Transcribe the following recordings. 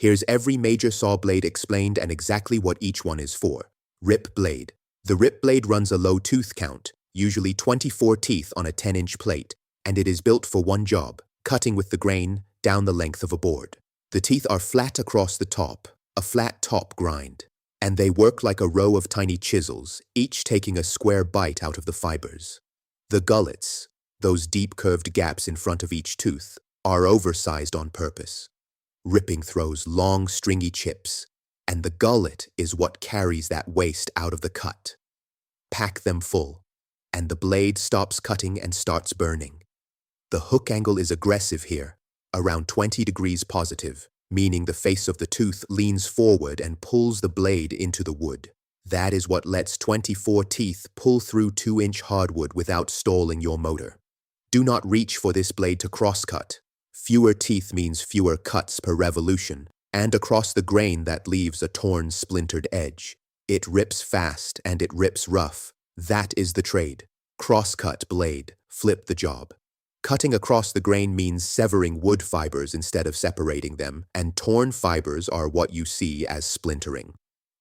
Here's every major saw blade explained and exactly what each one is for. Rip blade. The rip blade runs a low tooth count, usually 24 teeth on a 10-inch plate, and it is built for one job, cutting with the grain down the length of a board. The teeth are flat across the top, a flat top grind, and they work like a row of tiny chisels, each taking a square bite out of the fibers. The gullets, those deep curved gaps in front of each tooth, are oversized on purpose. Ripping throws long stringy chips, and the gullet is what carries that waste out of the cut. Pack them full, and the blade stops cutting and starts burning. The hook angle is aggressive here, around 20 degrees positive, meaning the face of the tooth leans forward and pulls the blade into the wood. That is what lets 24 teeth pull through 2-inch hardwood without stalling your motor. Do not reach for this blade to crosscut. Fewer teeth means fewer cuts per revolution, and across the grain that leaves a torn, splintered edge. It rips fast and it rips rough. That is the trade. Crosscut blade, flip the job. Cutting across the grain means severing wood fibers instead of separating them, and torn fibers are what you see as splintering.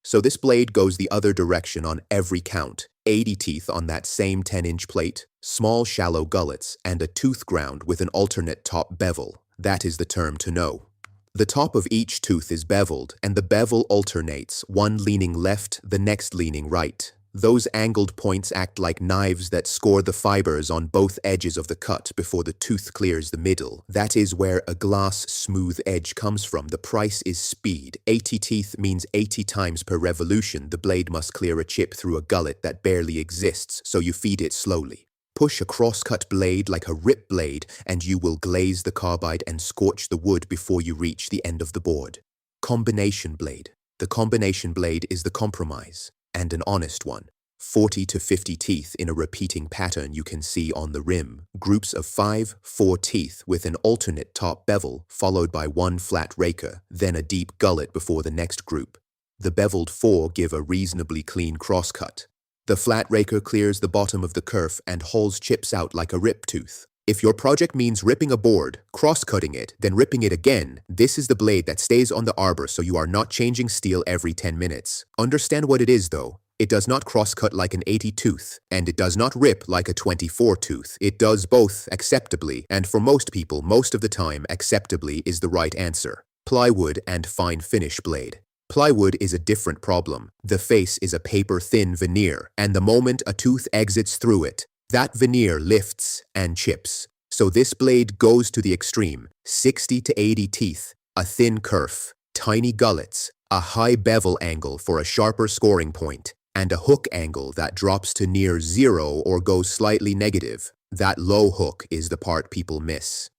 So this blade goes the other direction on every count, 80 teeth on that same 10-inch plate, small shallow gullets, and a tooth ground with an alternate top bevel. That is the term to know. The top of each tooth is beveled, and the bevel alternates, one leaning left, the next leaning right. Those angled points act like knives that score the fibers on both edges of the cut before the tooth clears the middle. That is where a glass smooth edge comes from. The price is speed. 80 teeth means 80 times per revolution the blade must clear a chip through a gullet that barely exists, so you feed it slowly. Push a crosscut blade like a rip blade and you will glaze the carbide and scorch the wood before you reach the end of the board. Combination blade. The combination blade is the compromise, and an honest one. 40 to 50 teeth in a repeating pattern you can see on the rim. Groups of 5, 4 teeth with an alternate top bevel, followed by one flat raker, then a deep gullet before the next group. The beveled 4 give a reasonably clean crosscut. The flat raker clears the bottom of the kerf and hauls chips out like a rip tooth. If your project means ripping a board, cross-cutting it, then ripping it again, this is the blade that stays on the arbor so you are not changing steel every 10 minutes. Understand what it is though. It does not cross-cut like an 80 tooth, and it does not rip like a 24 tooth. It does both acceptably, and for most people, most of the time, acceptably is the right answer. Plywood and fine finish blade. Plywood is a different problem. The face is a paper-thin veneer, and the moment a tooth exits through it, that veneer lifts and chips. So this blade goes to the extreme, 60 to 80 teeth, a thin kerf, tiny gullets, a high bevel angle for a sharper scoring point, and a hook angle that drops to near zero or goes slightly negative. That low hook is the part people miss.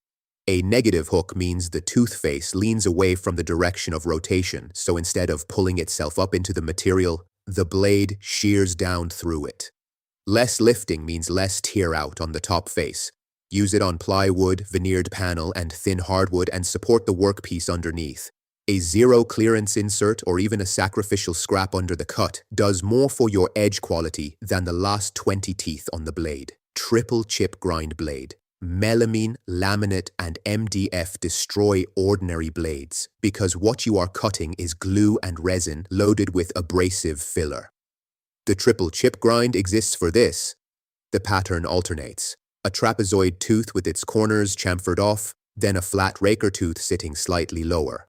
A negative hook means the tooth face leans away from the direction of rotation, so instead of pulling itself up into the material, the blade shears down through it. Less lifting means less tear out on the top face. Use it on plywood, veneered panel, and thin hardwood and support the workpiece underneath. A zero clearance insert or even a sacrificial scrap under the cut does more for your edge quality than the last 20 teeth on the blade. Triple chip grind blade. Melamine, laminate, and MDF destroy ordinary blades because what you are cutting is glue and resin loaded with abrasive filler. The triple chip grind exists for this. The pattern alternates. A trapezoid tooth with its corners chamfered off, then a flat raker tooth sitting slightly lower.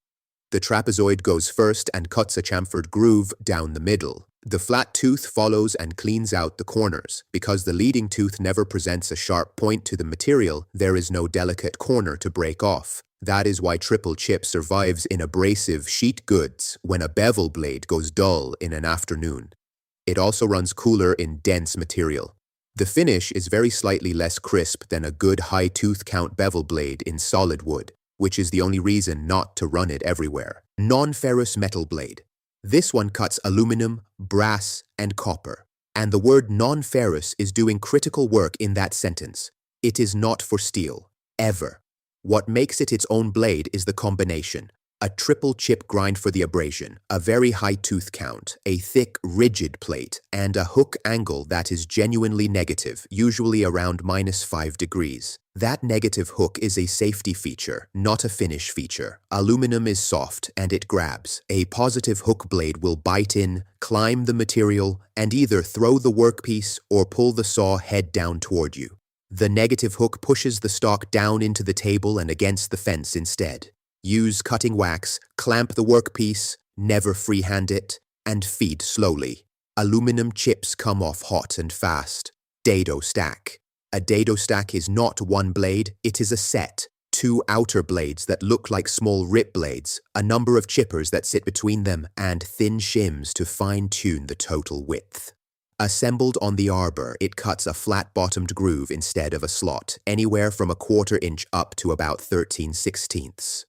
The trapezoid goes first and cuts a chamfered groove down the middle. The flat tooth follows and cleans out the corners. Because the leading tooth never presents a sharp point to the material, there is no delicate corner to break off. That is why triple chip survives in abrasive sheet goods when a bevel blade goes dull in an afternoon. It also runs cooler in dense material. The finish is very slightly less crisp than a good high tooth count bevel blade in solid wood, which is the only reason not to run it everywhere. Non-ferrous metal blade. This one cuts aluminum, brass, and copper. And the word non-ferrous is doing critical work in that sentence. It is not for steel, ever. What makes it its own blade is the combination. A triple chip grind for the abrasion, a very high tooth count, a thick, rigid plate, and a hook angle that is genuinely negative, usually around -5 degrees. That negative hook is a safety feature, not a finish feature. Aluminum is soft and it grabs. A positive hook blade will bite in, climb the material, and either throw the workpiece or pull the saw head down toward you. The negative hook pushes the stock down into the table and against the fence instead. Use cutting wax, clamp the workpiece, never freehand it, and feed slowly. Aluminum chips come off hot and fast. Dado stack. A dado stack is not one blade, it is a set. 2 outer blades that look like small rip blades, a number of chippers that sit between them, and thin shims to fine-tune the total width. Assembled on the arbor, it cuts a flat-bottomed groove instead of a slot, anywhere from a 1/4 inch up to about 13/16.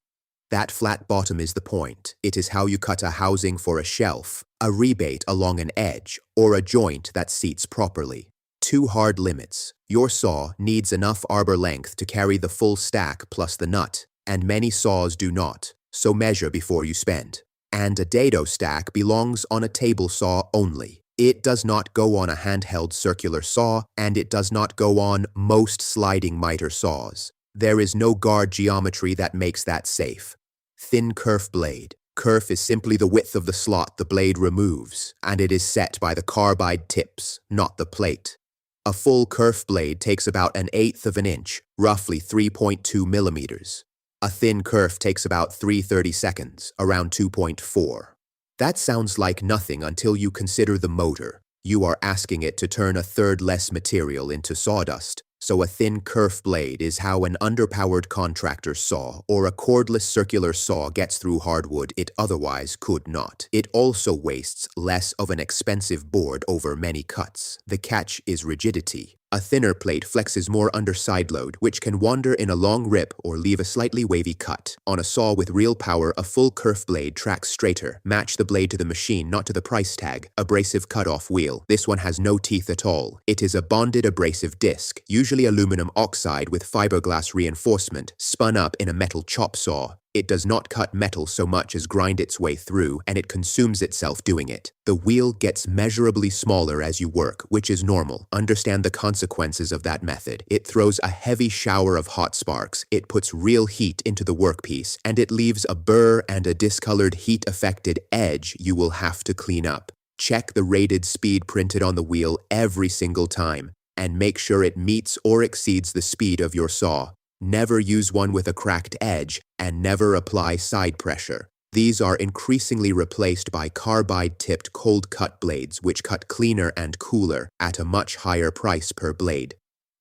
That flat bottom is the point. It is how you cut a housing for a shelf, a rebate along an edge, or a joint that seats properly. 2 hard limits. Your saw needs enough arbor length to carry the full stack plus the nut, and many saws do not, so measure before you spend. And a dado stack belongs on a table saw only. It does not go on a handheld circular saw, and it does not go on most sliding miter saws. There is no guard geometry that makes that safe. Thin kerf blade. Kerf is simply the width of the slot the blade removes, and it is set by the carbide tips, not the plate. A full kerf blade takes about 1/8 of an inch, roughly 3.2 millimeters. A thin kerf takes about 3/30 seconds, around 2.4. That sounds like nothing until you consider the motor. You are asking it to turn 1/3 less material into sawdust. So a thin kerf blade is how an underpowered contractor saw or a cordless circular saw gets through hardwood it otherwise could not. It also wastes less of an expensive board over many cuts. The catch is rigidity. A thinner plate flexes more under side load, which can wander in a long rip or leave a slightly wavy cut. On a saw with real power, a full kerf blade tracks straighter. Match the blade to the machine, not to the price tag. Abrasive cutoff wheel. This one has no teeth at all. It is a bonded abrasive disc, usually aluminum oxide with fiberglass reinforcement, spun up in a metal chop saw. It does not cut metal so much as grind its way through, and it consumes itself doing it. The wheel gets measurably smaller as you work, which is normal. Understand the consequences of that method. It throws a heavy shower of hot sparks, it puts real heat into the workpiece, and it leaves a burr and a discolored heat-affected edge you will have to clean up. Check the rated speed printed on the wheel every single time, and make sure it meets or exceeds the speed of your saw. Never use one with a cracked edge, and never apply side pressure. These are increasingly replaced by carbide-tipped cold-cut blades which cut cleaner and cooler at a much higher price per blade.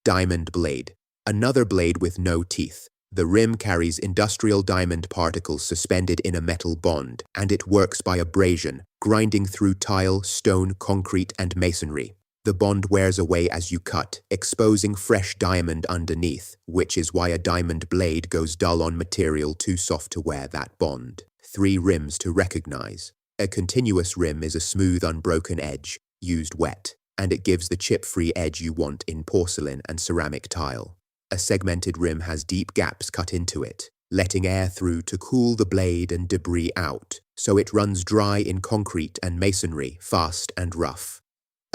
Diamond blade. Another blade with no teeth. The rim carries industrial diamond particles suspended in a metal bond, and it works by abrasion, grinding through tile, stone, concrete, and masonry. The bond wears away as you cut, exposing fresh diamond underneath, which is why a diamond blade goes dull on material too soft to wear that bond. 3 rims to recognize. A continuous rim is a smooth, unbroken edge, used wet, and it gives the chip-free edge you want in porcelain and ceramic tile. A segmented rim has deep gaps cut into it, letting air through to cool the blade and debris out, so it runs dry in concrete and masonry, fast and rough.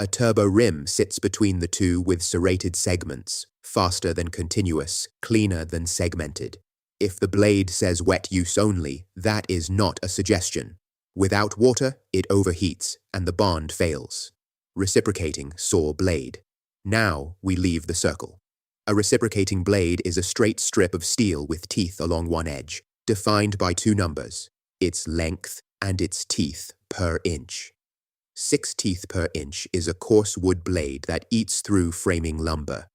A turbo rim sits between the two with serrated segments, faster than continuous, cleaner than segmented. If the blade says wet use only, that is not a suggestion. Without water, it overheats, and the bond fails. Reciprocating saw blade. Now we leave the circle. A reciprocating blade is a straight strip of steel with teeth along one edge, defined by 2 numbers, its length and its teeth per inch. 6 teeth per inch is a coarse wood blade that eats through framing lumber.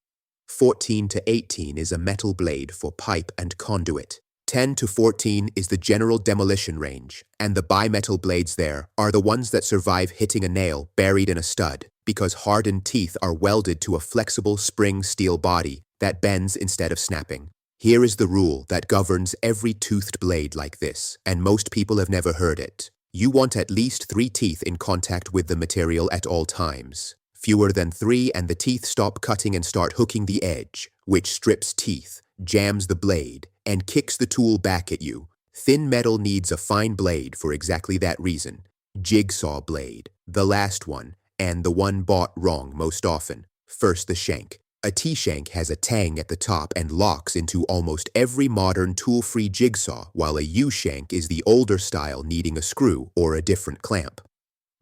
14 to 18 is a metal blade for pipe and conduit. 10 to 14 is the general demolition range, and the bimetal blades there are the ones that survive hitting a nail buried in a stud, because hardened teeth are welded to a flexible spring steel body that bends instead of snapping. Here is the rule that governs every toothed blade like this, and most people have never heard it. You want at least 3 teeth in contact with the material at all times. Fewer than 3 and the teeth stop cutting and start hooking the edge, which strips teeth, jams the blade, and kicks the tool back at you. Thin metal needs a fine blade for exactly that reason. Jigsaw blade, the last one, and the one bought wrong most often. First, the shank. A T-shank has a tang at the top and locks into almost every modern tool-free jigsaw, while a U-shank is the older style needing a screw or a different clamp.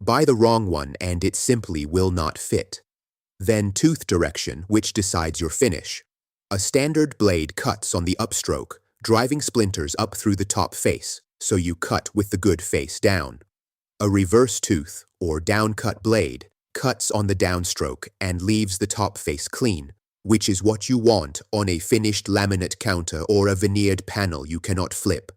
Buy the wrong one and it simply will not fit. Then tooth direction, which decides your finish. A standard blade cuts on the upstroke, driving splinters up through the top face, so you cut with the good face down. A reverse tooth, or downcut blade, cuts on the downstroke and leaves the top face clean, which is what you want on a finished laminate counter or a veneered panel you cannot flip.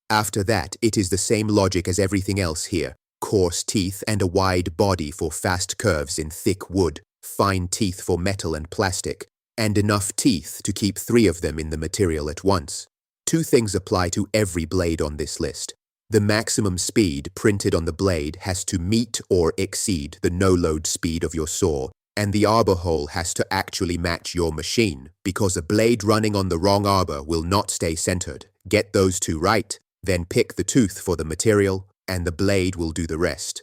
After that, it is the same logic as everything else here. Coarse teeth and a wide body for fast curves in thick wood, fine teeth for metal and plastic, and enough teeth to keep 3 of them in the material at once. 2 things apply to every blade on this list. The maximum speed printed on the blade has to meet or exceed the no-load speed of your saw, and the arbor hole has to actually match your machine, because a blade running on the wrong arbor will not stay centered. Get those 2 right, then pick the tooth for the material, and the blade will do the rest.